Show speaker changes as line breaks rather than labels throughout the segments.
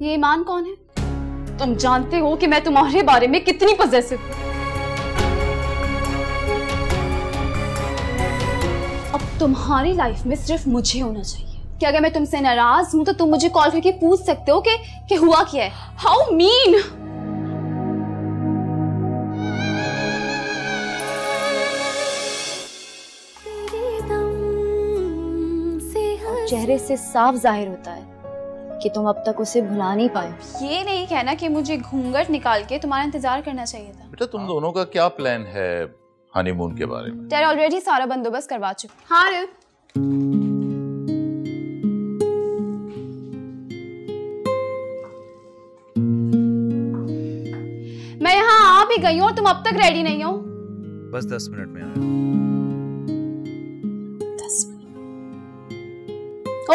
ये ईमान कौन है? तुम जानते हो कि मैं तुम्हारे बारे में कितनी पॉसेसिव हूं। अब तुम्हारी लाइफ में सिर्फ मुझे होना चाहिए कि अगर मैं तुमसे नाराज हूं तो तुम मुझे कॉल करके पूछ सकते हो कि हुआ क्या है। How mean. चेहरे से साफ जाहिर होता है कि तुम अब तक उसे भुला नहीं पाए। ये नहीं कहना कि मुझे घूंघट निकाल के तुम्हारा इंतजार करना चाहिए था।
बेटा तुम दोनों का क्या प्लान है हनीमून के बारे में?
तेरे ऑलरेडी सारा बंदोबस्त करवा चुकी। हाँ रे। मैं यहाँ आ भी गई हूँ और तुम अब तक रेडी नहीं हो।
बस 10 मिनट में आया।
10 मिनट।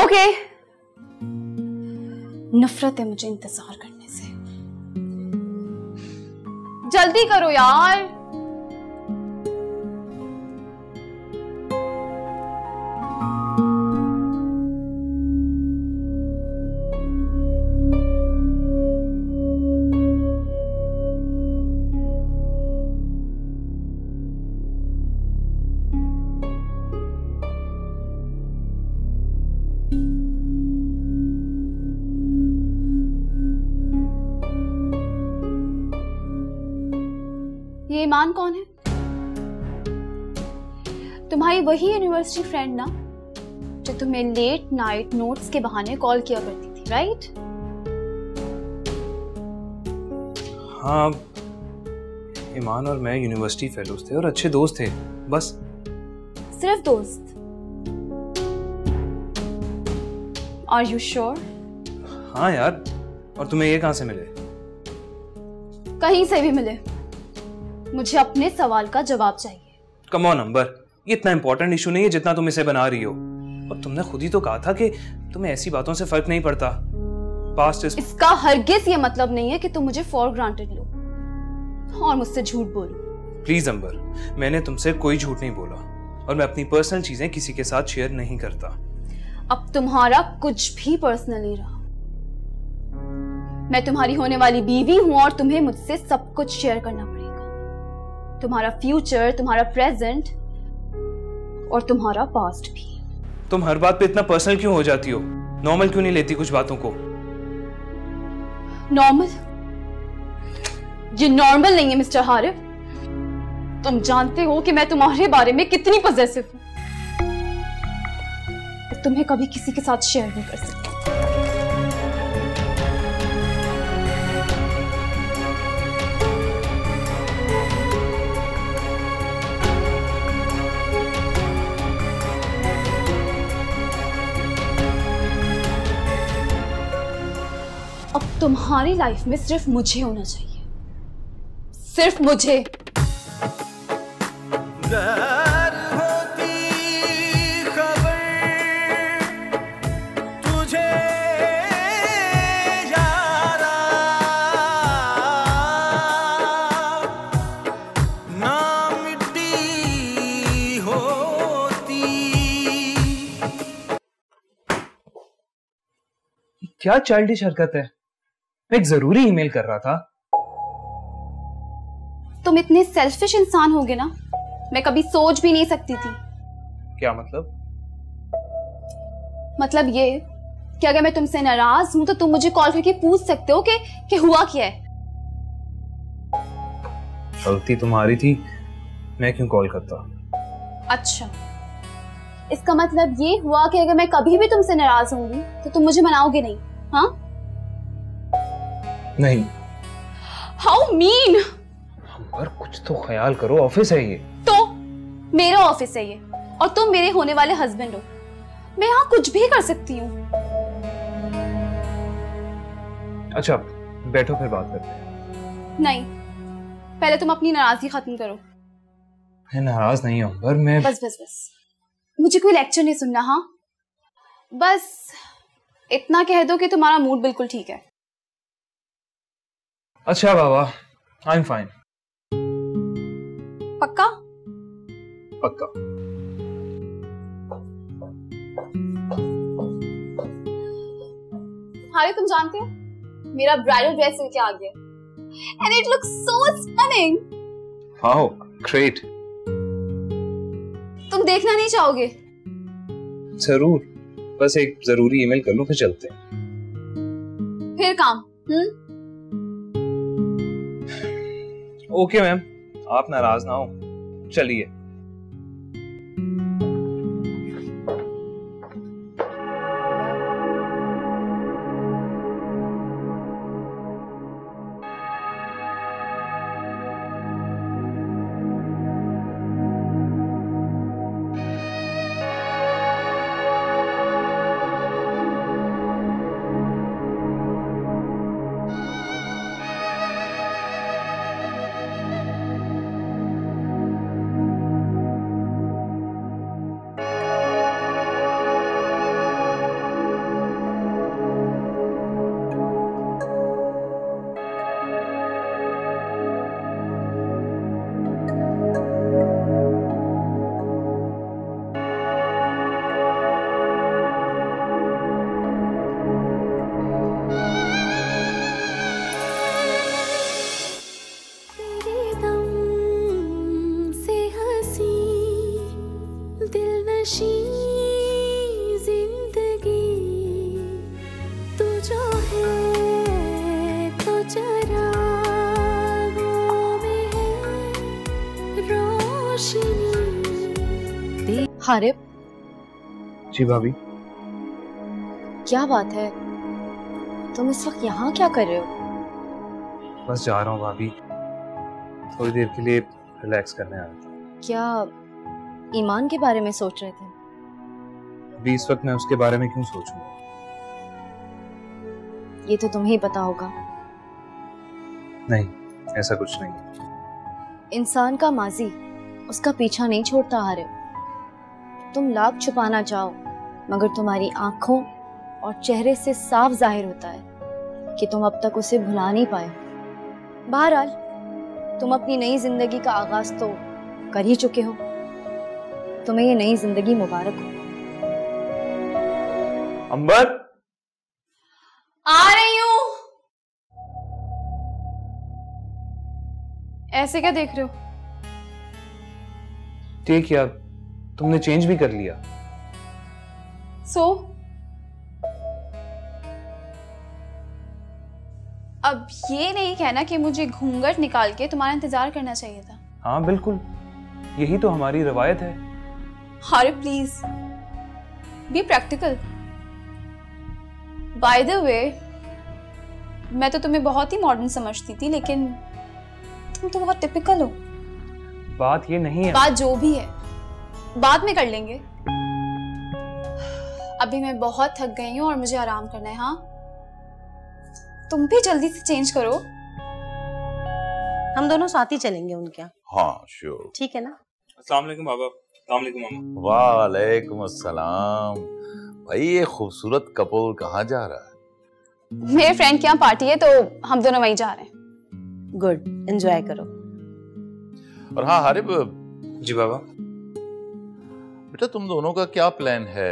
ओके। नफरत है मुझे इंतजार करने से। जल्दी करो यार। ये ईमान कौन है? तुम्हारी वही यूनिवर्सिटी फ्रेंड ना जो तुम्हें लेट नाइट नोट्स के बहाने कॉल किया करती थी, राइट?
हाँ, ईमान और मैं यूनिवर्सिटी फेलोज थे और अच्छे दोस्त थे, बस।
सिर्फ दोस्त? Are you sure?
हाँ यार, और तुम्हें ये कहाँ से मिले?
कहीं से भी मिले, मुझे अपने सवाल का जवाब चाहिए।
कम ऑन अंबर, ये इतना इंपॉर्टेंट इशू नहीं है जितना तुम इसे बना रही हो। और तुमने खुद ही तो कहा था कि तुम्हें ऐसी बातों से फर्क नहीं पड़ता। Past is. इसका
हरगिज ये मतलब नहीं है कि तुम मुझे फॉर ग्रांटेड लो और मुझसे झूठ बोलो।
प्लीज अंबर, मैंने तुमसे कोई झूठ नहीं बोला और मैं अपनी पर्सनल चीजें किसी के साथ शेयर नहीं करता।
अब तुम्हारा कुछ भी पर्सनल नहीं रहा। मैं तुम्हारी होने वाली बीवी हूं और तुम्हें मुझसे सब कुछ शेयर करना पड़ेगा। तुम्हारा फ्यूचर, तुम्हारा प्रेजेंट और तुम्हारा पास्ट भी।
तुम हर बात पे इतना पर्सनल क्यों हो जाती हो? नॉर्मल क्यों नहीं लेती कुछ बातों को?
नॉर्मल? ये नॉर्मल नहीं है मिस्टर हारिफ। तुम जानते हो कि मैं तुम्हारे बारे में कितनी पॉसेसिव हूं। तुम्हें कभी किसी के साथ शेयर नहीं कर सकती। अब तुम्हारी लाइफ में सिर्फ मुझे होना चाहिए, सिर्फ मुझे।
होती खबर तुझे यारा, ना मिट्टी होती।
क्या चाइल्डिश हरकत है? मैं एक जरूरी ईमेल कर रहा था।
तुम इतने सेल्फिश इंसान होगे ना, मैं कभी सोच भी नहीं सकती थी।
क्या मतलब?
मतलब ये कि अगर मैं तुमसे नाराज हूं तो तुम मुझे कॉल करके पूछ सकते हो कि हुआ क्या है।
गलती तुम्हारी थी, मैं क्यों कॉल करता?
अच्छा, इसका मतलब ये हुआ कि अगर मैं कभी भी तुमसे नाराज होंगी तो तुम मुझे मनाओगे नहीं? हाँ?
नहीं।
How mean.
पर कुछ तो ख्याल करो, ऑफिस है ये।
तो मेरा ऑफिस है ये और तुम मेरे होने वाले हस्बैंड हो। मैं यहाँ कुछ भी कर सकती हूँ।
अच्छा बैठो, फिर बात करते हैं।
नहीं, पहले तुम अपनी नाराजगी खत्म करो।
मैं नाराज नहीं हूँ, पर मैं
बस बस बस, मुझे कोई लेक्चर नहीं सुनना। हाँ, बस इतना कह दो कि तुम्हारा मूड बिल्कुल ठीक है।
अच्छा बाबा, आई एम फाइन।
पक्का?
पक्का।
हारे, तुम जानते हो मेरा ब्राइडल ड्रेस सिल के आ गया and it looks so stunning.
Wow, great.
तुम देखना नहीं चाहोगे?
जरूर, बस एक जरूरी ईमेल कर लो फिर चलते हैं।
फिर काम।
ओके मैम, आप नाराज ना हो, चलिए।
हारिब,
जी भाभी।
क्या बात है, तुम इस वक्त यहाँ क्या कर रहे हो?
बस जा रहा हूँ भाभी, थोड़ी देर के लिए रिलैक्स करने आया था।
क्या ईमान के बारे में सोच रहे थे?
अभी इस वक्त मैं उसके बारे में क्यों सोचूंगा?
ये तो तुम्हें ही पता होगा।
नहीं, ऐसा कुछ नहीं।
इंसान का माजी उसका पीछा नहीं छोड़ता हारिब। तुम लाख छुपाना चाहो मगर तुम्हारी आंखों और चेहरे से साफ जाहिर होता है कि तुम अब तक उसे भुला नहीं पाए। बहरहाल तुम अपनी नई जिंदगी का आगाज तो कर ही चुके हो। तुम्हें ये नई जिंदगी मुबारक हो।
अंबर,
आ रही हूं। ऐसे क्या देख रहे हो?
ठीक है, तुमने चेंज भी कर लिया।
अब ये नहीं कहना कि मुझे घूंघट निकाल के तुम्हारा इंतजार करना चाहिए था।
हाँ बिल्कुल, यही तो हमारी रवायत है।
हारिब please be practical. By the way, मैं तो तुम्हें बहुत ही मॉडर्न समझती थी, लेकिन तुम तो बहुत टिपिकल हो।
बात ये नहीं है।
बात जो भी है बाद में कर लेंगे। अभी मैं बहुत थक गई हूँ और मुझे आराम करना है। हाँ, तुम भी जल्दी से चेंज करो।
हम दोनों साथ ही चलेंगे उनके यहाँ।
हाँ श्योर।
ठीक है ना?
अस्सलाम वालेकुम बाबा। अस्सलाम वालेकुम मामा।
वालेकुम अस्सलाम। भाई ये खूबसूरत कपल कहाँ जा रहा है?
मेरे फ्रेंड के यहाँ पार्टी है तो हम दोनों वहीं जा रहे हैं।
गुड, एंजॉय करो।
और हाँ हारिब।
जी बाबा।
बेटा तुम दोनों का क्या प्लान है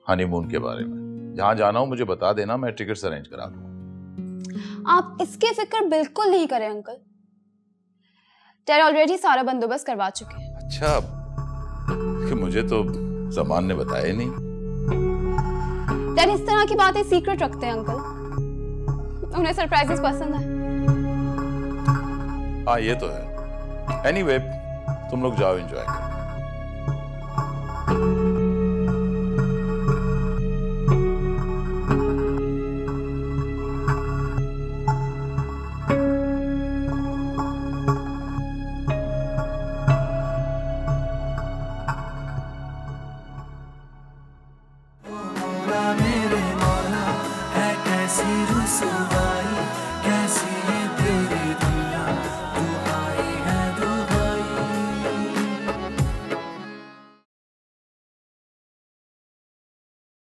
हनीमून के बारे में? जहाँ जाना हो मुझे बता देना, मैं टिकट्स अरेंज करा दूंगा।
आप इसकी फिक्र बिल्कुल नहीं करें अंकल। डैड ऑलरेडी सारा बंदोबस्त करवा चुके हैं।
अच्छा, कि मुझे तो ज़मान ने बताया नहीं।
डैड इस तरह की बातें सीक्रेट रखते हैं अंकल। उन्हें सरप्राइजेस पसंद है।
हाँ ये तो है। एनीवे, तुम लोग जाओ एंजॉय करो।